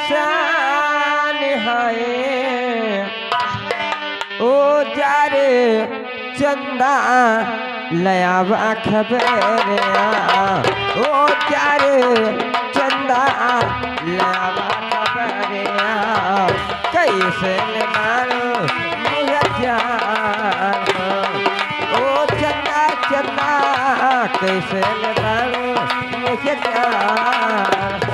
शान है ओ जारे चंदा लयावा खबरिया ओ जारे चंदा लयावा खबरिया कैसे मारो मुझे जान ओ चंदा चंदा कैसे मारो मुझे जान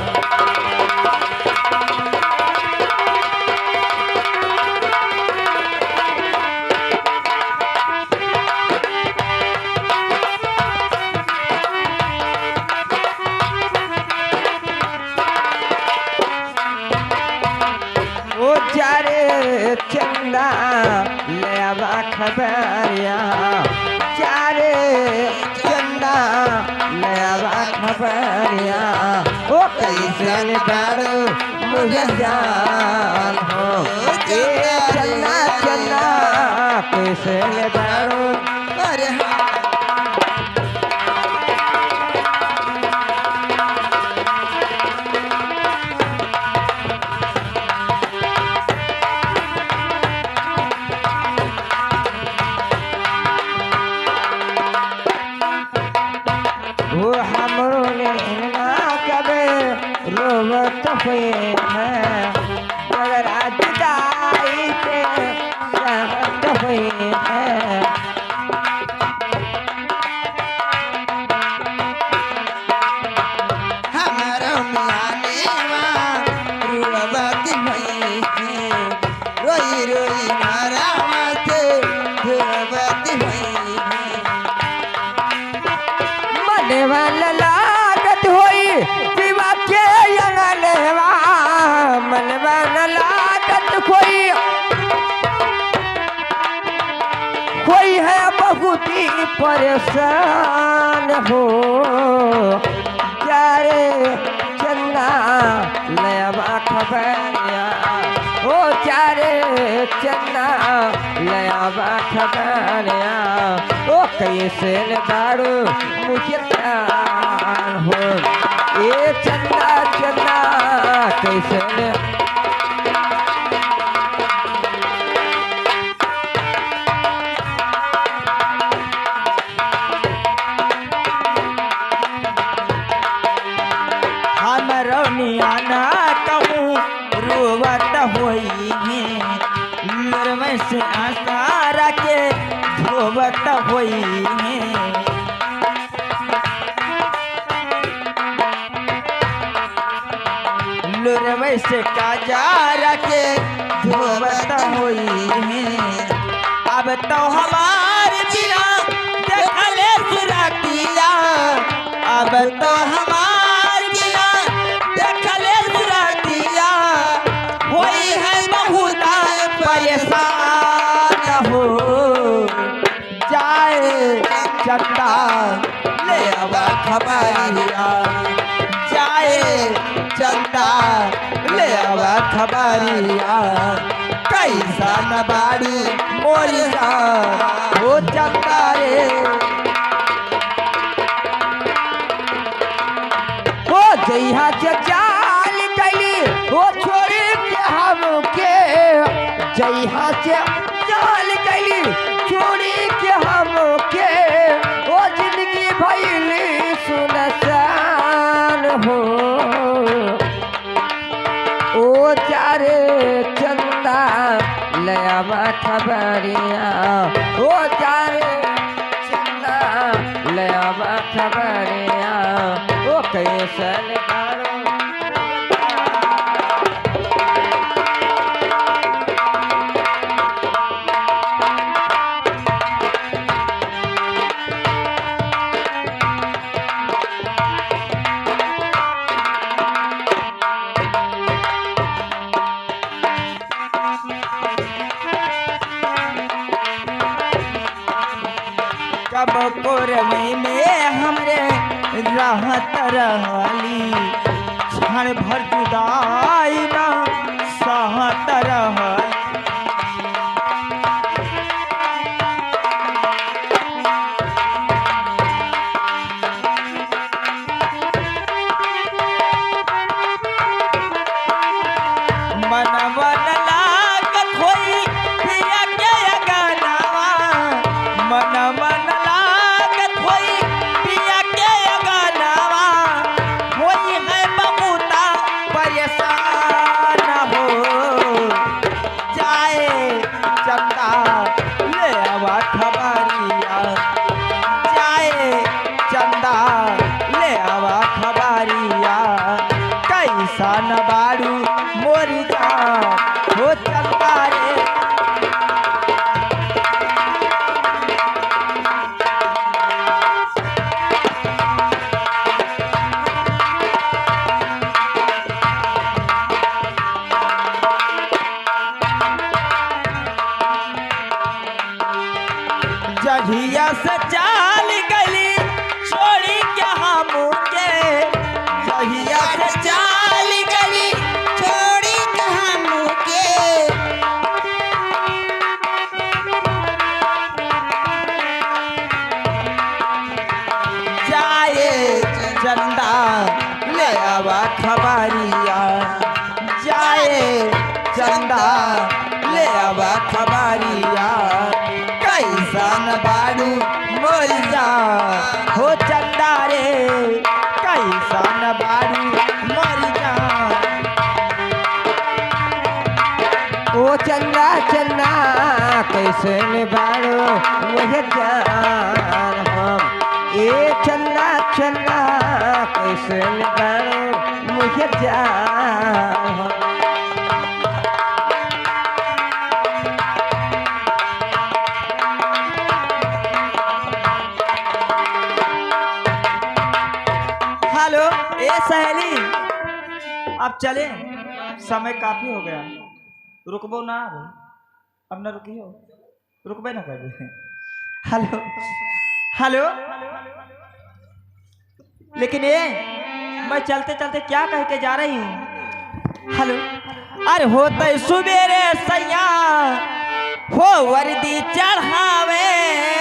चंदा लेवा खबरिया चारे चंदा लेवा खबरिया ओ कैसे बारो मुझे जान हो ये चंदा चंदा कैसे बारो अरे रोवत हुए हैं मगर आज दाई के रहत हुए हैं हमारा मियाने रोवत हुए हैं रोई रोई मारा माते रोवत हुए हैं मने वाला लागत होई मनवा न लागत कोई है बहुत ही परेशान हो जारे चंदा लयावा खबरिया ओ चारे चंदा लयावा खबरिया ओ कैसे बारू मुझे प्यार हो ये चंदा चंदा कैसे हमारो नियाना कहूँ रोवत हुई है मेरे में से आसारा के धोवत हुई है लोरवे से काजारा के धोवत हुई है अब तो हमारे बिना देखले सुरतिया अब तो हमारे बिना देखले सुरतिया होई है बहुत परेशान हो जाए चंदा ले अब खबरिया जाए चंदा ले अब खबरिया कैसा न बाड़ी मोरिया हो चंदा रे हो जइहा से चाल कैली हो छोड़ के हमके जइहा से चाल कैली छोड़ी के हमके ओ जिंदगी भइली सुनसान हो ओ चारे चंदा लयावा खबरिया ओ चारे चंदा लयावा खबरिया ओ कैसे बारो कब कोरवे में हमरे राहत रहली क्षण भर जुदाई ना सहत रहली कैसा न बारू मोरी जान हो चंदा रे। जहिया से चाल गली छोड़ी क्या मुझे, जहिया से चाल गली छोड़ी कहाँ मुके जाए चंदा ले आवा खबरिया, जाए चंदा ले आवा खबरिया कैसा न बारू मोरी जान हो चंदा रे, कैसा न बारू मोरी जान। ओ चंदा चंदा कैसे न बारो मुझे जान हम, ए चंदा चंदा कैसे न बारो मुझे जान हम। हेलो ए सहेली, अब चले, समय काफी हो गया, रुकबो ना अब ना रुकियो, रुकबे ना कर। हेलो हेलो, लेकिन ये मैं चलते चलते क्या कह के जा रही हूँ। हेलो, अरे होते सुबेरे सैया हो वर्दी चढ़ावे